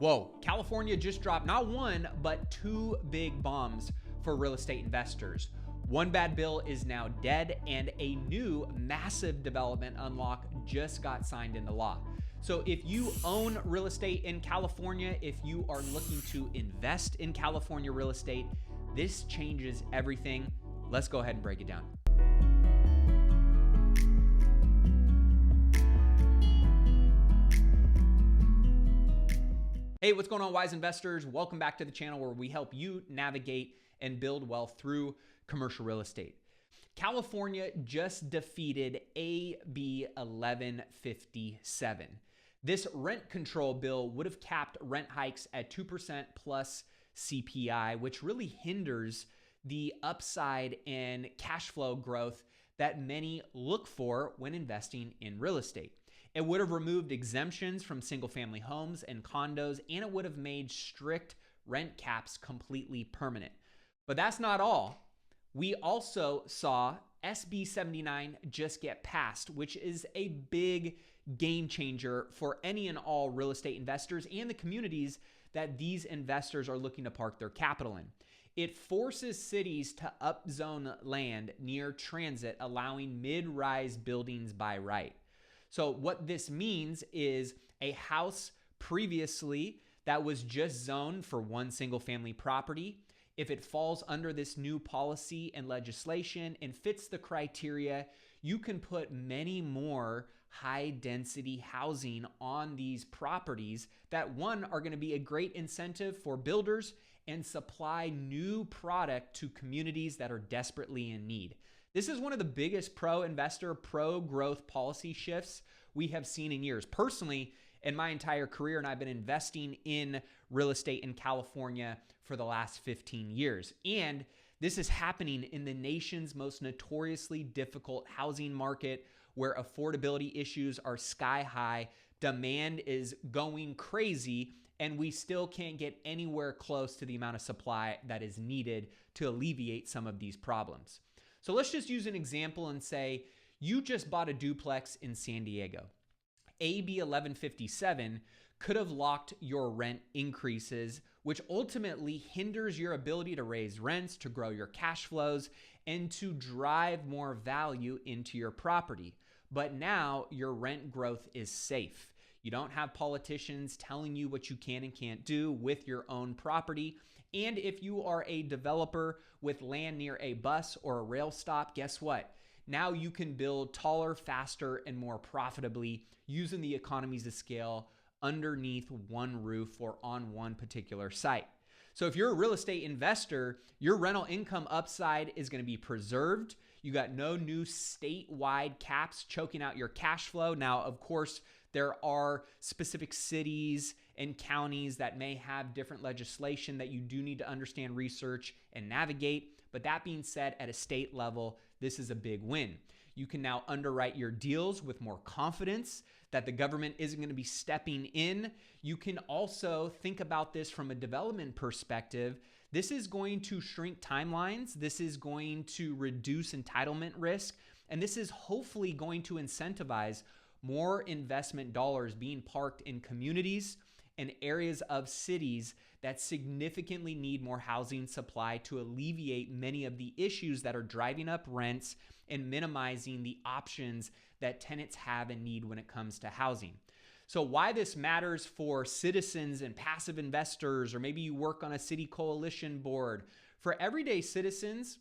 Whoa, California just dropped not one, but two big bombs for real estate investors. One bad bill is now dead, and a new massive development unlock just got signed into law. So if you own real estate in California, if you are looking to invest in California real estate, this changes everything. Let's go ahead and break it down. Hey, what's going on, wise investors? Welcome back to the channel where we help you navigate and build wealth through commercial real estate. California just defeated AB 1157. This rent control bill would have capped rent hikes at 2% plus CPI, which really hinders the upside and cash flow growth that many look for when investing in real estate. It would have removed exemptions from single-family homes and condos, and it would have made strict rent caps completely permanent. But that's not all. We also saw SB 79 just get passed, which is a big game changer for any and all real estate investors and the communities that these investors are looking to park their capital in. It forces cities to upzone land near transit, allowing mid-rise buildings by right. So what this means is a house previously that was just zoned for one single family property, if it falls under this new policy and legislation and fits the criteria, you can put many more high density housing on these properties that, one, are going to be a great incentive for builders and supply new product to communities that are desperately in need. This is one of the biggest pro-investor, pro-growth policy shifts we have seen in years. Personally, in my entire career, and I've been investing in real estate in California for the last 15 years. And this is happening in the nation's most notoriously difficult housing market, where affordability issues are sky high, demand is going crazy, and we still can't get anywhere close to the amount of supply that is needed to alleviate some of these problems. So let's just use an example and say you just bought a duplex in San Diego. AB 1157 could have locked your rent increases, which ultimately hinders your ability to raise rents, to grow your cash flows, and to drive more value into your property. But now your rent growth is safe. You don't have politicians telling you what you can and can't do with your own property. And if you are a developer with land near a bus or a rail stop, guess what? Now you can build taller, faster, and more profitably using the economies of scale underneath one roof or on one particular site. So if you're a real estate investor, your rental income upside is going to be preserved. You got no new statewide caps choking out your cash flow. Now, of course, there are specific cities and counties that may have different legislation that you do need to understand, research, and navigate. But that being said, at a state level, this is a big win. You can now underwrite your deals with more confidence that the government isn't going to be stepping in. You can also think about this from a development perspective. This is going to shrink timelines. This is going to reduce entitlement risk. And this is hopefully going to incentivize more investment dollars being parked in communities and areas of cities that significantly need more housing supply to alleviate many of the issues that are driving up rents and minimizing the options that tenants have and need when it comes to housing. So why this matters for citizens and passive investors, or maybe you work on a city coalition board, for everyday citizens,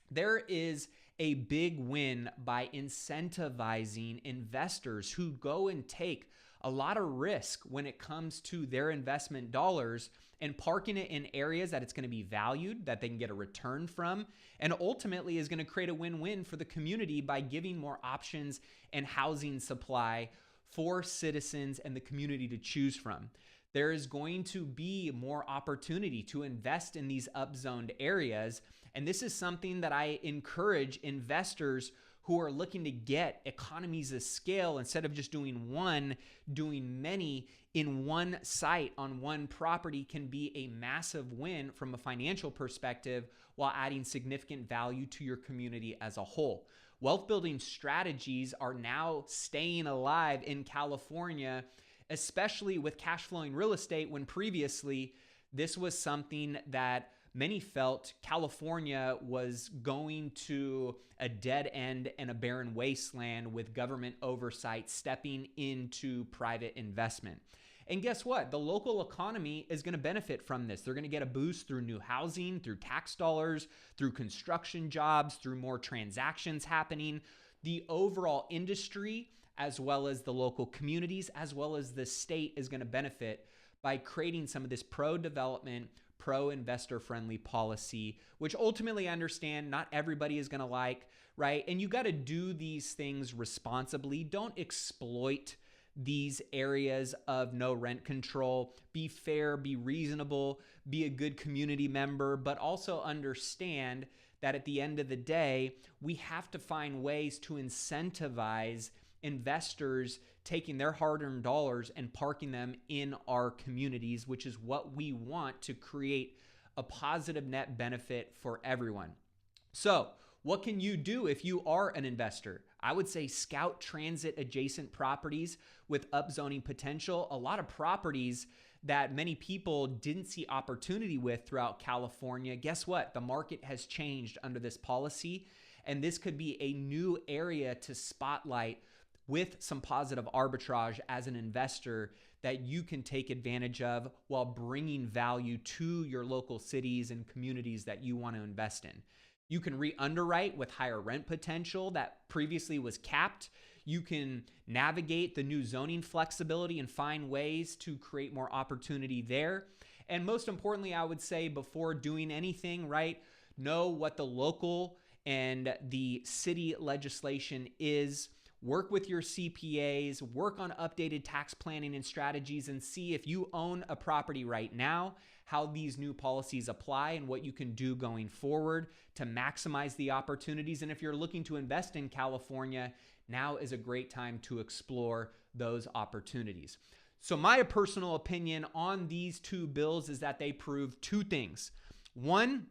there is a big win by incentivizing investors who go and take a lot of risk when it comes to their investment dollars and parking it in areas that it's going to be valued, that they can get a return from, and ultimately is going to create a win-win for the community by giving more options and housing supply for citizens and the community to choose from. There is going to be more opportunity to invest in these upzoned areas. And this is something that I encourage investors who are looking to get economies of scale. Instead of just doing one, doing many in one site on one property can be a massive win from a financial perspective while adding significant value to your community as a whole. Wealth building strategies are now staying alive in California especially with cash flowing real estate, when previously this was something that many felt California was going to a dead end and a barren wasteland with government oversight stepping into private investment. And guess what? The local economy is going to benefit from this. They're going to get a boost through new housing, through tax dollars, through construction jobs, through more transactions happening. The overall industry, as well as the local communities, as well as the state, is going to benefit by creating some of this pro-development, pro-investor friendly policy, which ultimately I understand not everybody is going to like, right? And you got to do these things responsibly. Don't exploit these areas of no rent control. Be fair, be reasonable, be a good community member, but also understand that at the end of the day, we have to find ways to incentivize investors taking their hard-earned dollars and parking them in our communities, which is what we want to create a positive net benefit for everyone. So, what can you do if you are an investor? I would say scout transit adjacent properties with upzoning potential. A lot of properties that many people didn't see opportunity with throughout California. Guess what? The market has changed under this policy, and this could be a new area to spotlight with some positive arbitrage as an investor that you can take advantage of while bringing value to your local cities and communities that you want to invest in. You can re-underwrite with higher rent potential that previously was capped. You can navigate the new zoning flexibility and find ways to create more opportunity there. And most importantly, I would say before doing anything, right, know what the local and the city legislation is. Work with your CPAs, work on updated tax planning and strategies, and see if you own a property right now, how these new policies apply and what you can do going forward to maximize the opportunities. And if you're looking to invest in California, now is a great time to explore those opportunities. So my personal opinion on these two bills is that they prove two things. One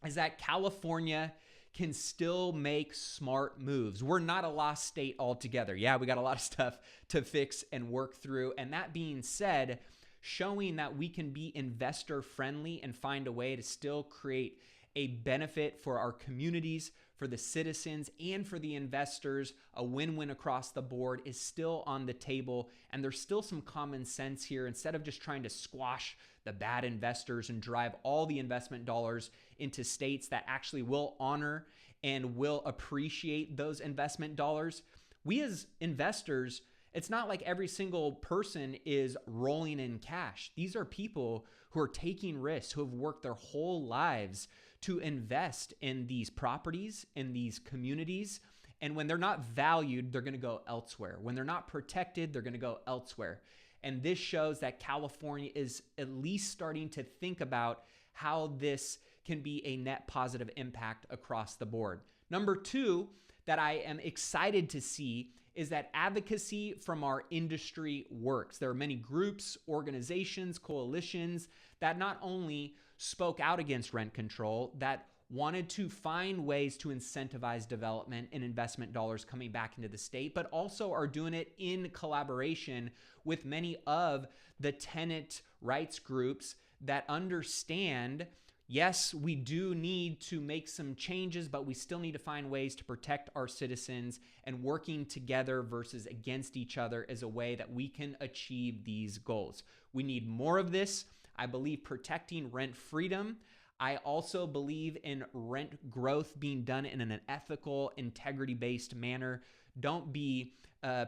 is that California can still make smart moves. We're not a lost state altogether. Yeah, we got a lot of stuff to fix and work through. And that being said, showing that we can be investor friendly and find a way to still create a benefit for our communities, for the citizens, and for the investors, a win-win across the board is still on the table. And there's still some common sense here. Instead of just trying to squash the bad investors and drive all the investment dollars into states that actually will honor and will appreciate those investment dollars, we as investors, it's not like every single person is rolling in cash. These are people who are taking risks, who have worked their whole lives to invest in these properties, in these communities. And when they're not valued, they're going to go elsewhere. When they're not protected, they're going to go elsewhere. And this shows that California is at least starting to think about how this can be a net positive impact across the board. Number two, that I am excited to see is that advocacy from our industry works. There are many groups, organizations, coalitions that not only spoke out against rent control, that wanted to find ways to incentivize development and investment dollars coming back into the state, but also are doing it in collaboration with many of the tenant rights groups that understand, yes, we do need to make some changes, but we still need to find ways to protect our citizens, and working together versus against each other is a way that we can achieve these goals. We need more of this. I believe protecting rent freedom. I also believe in rent growth being done in an ethical, integrity-based manner. Don't be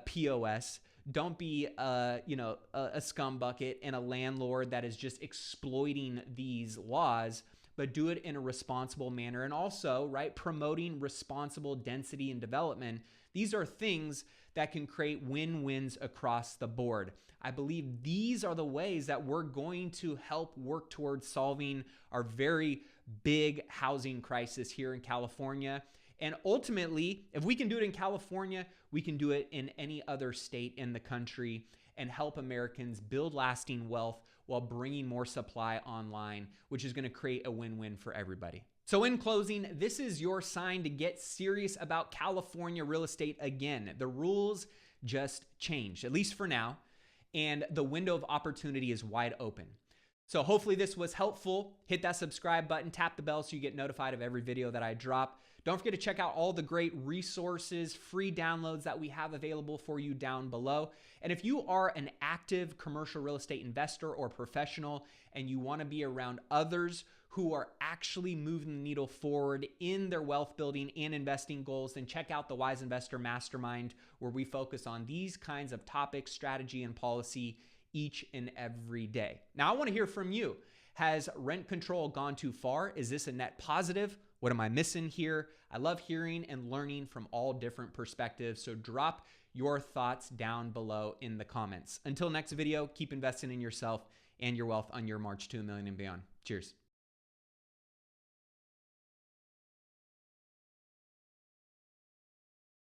POS. Don't be a scumbucket and a landlord that is just exploiting these laws, but do it in a responsible manner. And also, right, promoting responsible density and development. These are things that can create win-wins across the board. I believe these are the ways that we're going to help work towards solving our very big housing crisis here in California. And ultimately, if we can do it in California, we can do it in any other state in the country and help Americans build lasting wealth while bringing more supply online, which is going to create a win-win for everybody. So in closing, this is your sign to get serious about California real estate again. The rules just changed, at least for now. and the window of opportunity is wide open. So hopefully this was helpful. Hit that subscribe button, tap the bell so you get notified of every video that I drop. Don't forget to check out all the great resources, free downloads that we have available for you down below. And if you are an active commercial real estate investor or professional and you want to be around others who are actually moving the needle forward in their wealth building and investing goals, then check out the Wise Investor Mastermind, where we focus on these kinds of topics, strategy, and policy each and every day. Now, I want to hear from you. Has rent control gone too far? Is this a net positive? What am I missing here? I love hearing and learning from all different perspectives. So drop your thoughts down below in the comments. Until next video, keep investing in yourself and your wealth on your march to $1 million and beyond. Cheers.